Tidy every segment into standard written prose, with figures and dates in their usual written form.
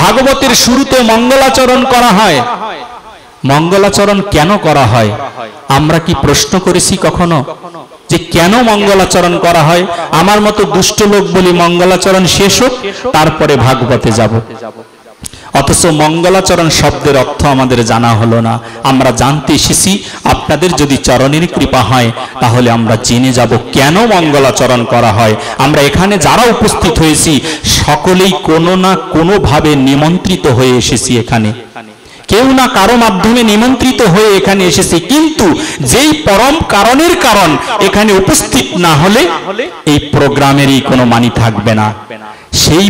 ভাগবতের শুরুতে মঙ্গলাচরণ করা হয়। মঙ্গলাচরণ কেন করা হয়? আমরা কি প্রশ্ন করেছি কখনো যে কেন মঙ্গলাচরণ করা হয়? আমার মতো দুষ্ট লোক বলি মঙ্গলাচরণ শেষ হোক, তারপরে ভাগবতে যাব। অথচ মঙ্গলাচরণ শব্দের অর্থ আমাদের জানা হলো না। আমরা জানতে এসেছি, আপনাদের যদি চরণের কৃপা হয় তাহলে আমরা জেনে যাব কেন মঙ্গলাচরণ করা হয়। আমরা এখানে যারা উপস্থিত হয়েছি সকলেই কোনো না কোনো ভাবে নিমন্ত্রিত হয়ে এসেছি। এখানে কেউ না কারো মাধ্যমে নিমন্ত্রিত হয়ে এখানে এসেছি, কিন্তু যেই পরম কারণের কারণ এখানে উপস্থিত না হলে এই প্রোগ্রামেরই কোনো মানি থাকবে না। সেই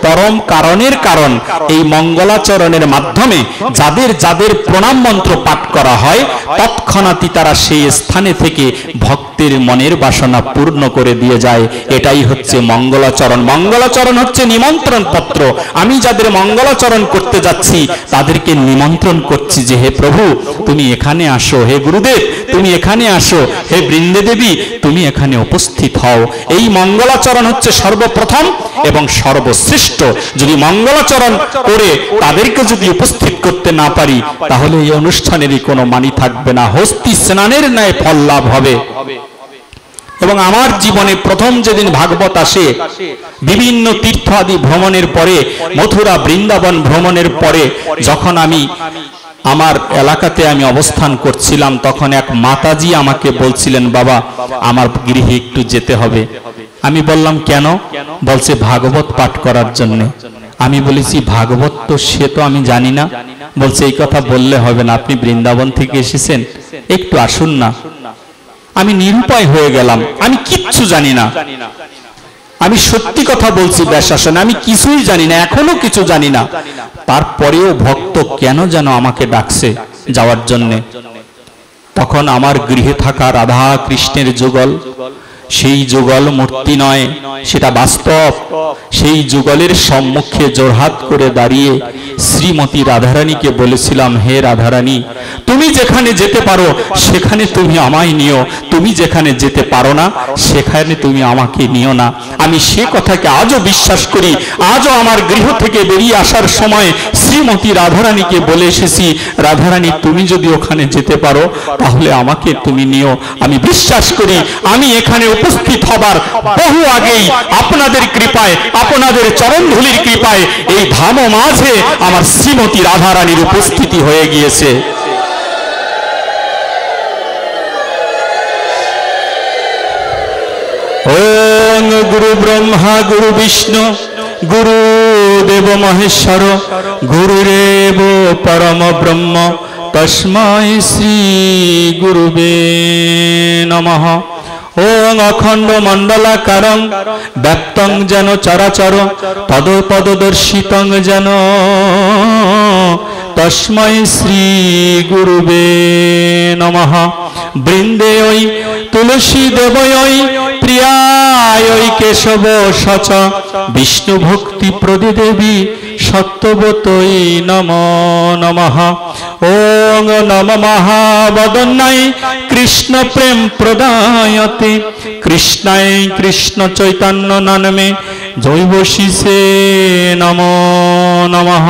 পরম কারণের কারণ এই মঙ্গলাচরণের মাধ্যমে যাদের যাদের প্রণাম মন্ত্র পাঠ করা হয় তৎক্ষণাৎই তারা সেই স্থানে থেকে ভক্তের মনের বাসনা পূর্ণ করে দিয়ে যায়। এটাই হচ্ছে মঙ্গলাচরণ। মঙ্গলাচরণ হচ্ছে নিমন্ত্রণ পত্র। আমি যাদের মঙ্গলাচরণ করতে যাচ্ছি তাদেরকে নিমন্ত্রণ করছি যে হে প্রভু তুমি এখানে আসো, হে গুরুদেব তুমি এখানে আসো, হে বৃন্দে দেবী তুমি এখানে উপস্থিত হও। এই মঙ্গলাচরণ হচ্ছে সর্বপ্রথম এবং সর্বশ্রেষ্ঠ। যদি মঙ্গলাচরণ করে তাদেরকে যদি উপস্থিত করতে না পারি তাহলে এই অনুষ্ঠানেরই কোনো মানি থাকবে না, হস্তি স্নানের ন্যায় ফল লাভ হবে। এবং আমার জীবনে প্রথম যেদিন ভাগবত আসে, বিভিন্ন তীর্থ আদি ভ্রমণের পরে, মথুরা বৃন্দাবন ভ্রমণের পরে যখন আমি আমার এলাকাতে আমি অবস্থান করছিলাম, তখন এক মাতাজি আমাকে বলছিলেন বাবা আমার গৃহে একটু যেতে হবে। আমি বললাম কেন? বলছে ভাগবত পাঠ করার জন্য। আমি বলেছি ভাগবত তো সে তো আমি জানি না। বলছে এই কথা বললে হবে না, আপনি বৃন্দাবন থেকে এসেছেন, একটু আসুন না। আমি নিরুপায় হয়ে গেলাম, আমি কিচ্ছু জানি না। আমি সত্যি কথা বলছি ব্যাসাসনে, আমি কিছুই জানি না, এখনো কিছু জানি না। তারপরেও ভক্ত কেন যেন আমাকে ডাকছে যাওয়ার জন্য। তখন আমার গৃহে থাকা রাধা কৃষ্ণের যুগল, সেই যুগল মূর্তি নয়, সেটা বাস্তব। সেই যুগলের সম্মুখে জোড়হাত করে দাঁড়িয়ে শ্রীমতী রাধারানীকে বলেছিলাম হে রাধারানী তুমি যেখানে যেতে পারো সেখানে তুমি আমায় নিও, তুমি যেখানে যেতে পারো না সেখানে তুমি আমাকে নিও না। আমি সে কথাকে আজও বিশ্বাস করি। আজও আমার গৃহ থেকে বেরিয়ে আসার সময় শ্রীমতী রাধারানীকে বলে এসেছি রাধারানী তুমি যদি ওখানে যেতে পারো তাহলে আমাকে তুমি নিও। আমি বিশ্বাস করি আমি এখানে উপস্থিত হবার বহু আগেই আপনাদের কৃপায়, আপনাদের চরণধুলির কৃপায় এই ধাম মাঝে আমার শ্রীমতী রাধারানীর উপস্থিতি হয়ে গিয়েছে। ওং গুরু ব্রহ্মা গুরু বিষ্ণু গুরুদেব মহেশ্বর গুরুরেব পরম ব্রহ্ম তস্मै শ্রী গুরুবে নমঃ। ওং অখণ্ড মণ্ডলাকারং ব্যাপ্তং যেন চরাচর পদপদদর্শিতং যেন তস্मै শ্রী গুরুবে নমঃ। বৃন্দে ওই তুলসী দেবৈ প্রিয়ায় কেশব সচ বিষ্ণু ভক্তি প্রদে দেবী সত্যবতৈ নমো নমঃ। ওং নম মহাবদন্যায় কৃষ্ণ প্রেম প্রদায়তে কৃষ্ণায় কৃষ্ণ চৈতন্য নামে জৈবশিষে নমো নমঃ।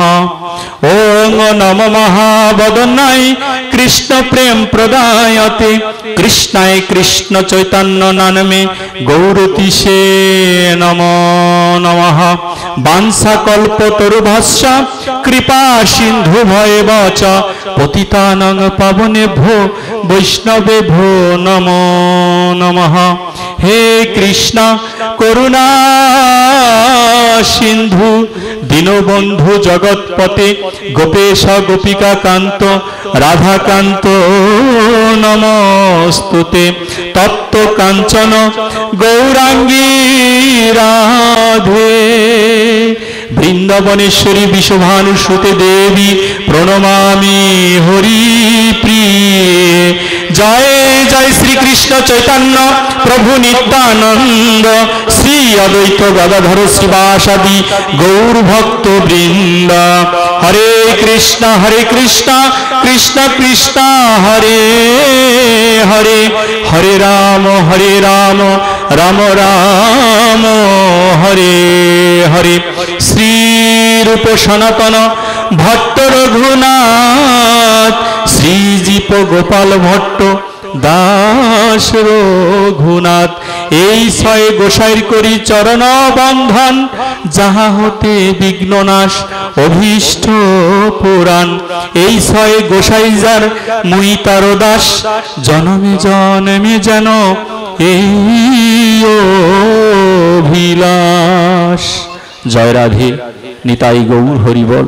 ওং নম মহাবদন্যায় কৃষ্ণ প্রেম প্রদায়তে কৃষ্ণায় কৃষ্ণ চৈতন্য নামে গৌরতিষে নমো নমঃ। বাঞ্ছা কল্পতরুভস্য কৃপা সিন্ধু ভয়েব চ পতিতানাং পাবনেভ্যো বৈষ্ণবেভ্যো নমো নমঃ। হে কৃষ্ণ করুণা সিন্ধু দীনবন্ধু জগৎপতে গোপেশ গোপিকা কান্ত রাধাকান্ত নমস্তুতে। তপ্ত কাঞ্চন গৌরাঙ্গী রাধে বৃন্দাবনেশ্বরী বিশ্বভানুসুতে দেবী প্রণমামি হরি প্রিয়ে। জয় জয় শ্রীকৃষ্ণ চৈতন্য প্রভু নিত্যানন্দ শ্রী অদ্বৈত গদাধর শ্রীবাসাদি গৌর ভক্ত বৃন্দ। হরে কৃষ্ণ কৃষ্ণ কৃষ্ণ হরে হরে, হরে রাম রাম রাম হরে হরে। শ্রী রূপ সনাতন ভট্ট রঘুনাথ, শ্রীজীব গোপাল ভট্ট দাস রঘুনাথ। এই ছয় গোসাইর করি চরণ বন্ধন, যাহা হতে বিঘ্ননাশ অভীষ্ট পুরাণ। এই ছয় গোসাই যার মুই তার দাস, জনমে জনমে যেন এই অভিলাষ। জয় রাধে, নিতাই গৌর হরি বল।